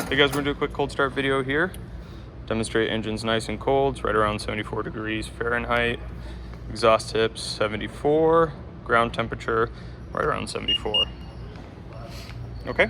Hey guys, we're gonna do a quick cold start video here. Demonstrate engine's nice and cold. It's right around 74 degrees Fahrenheit. Exhaust tips 74. Ground temperature right around 74. Okay.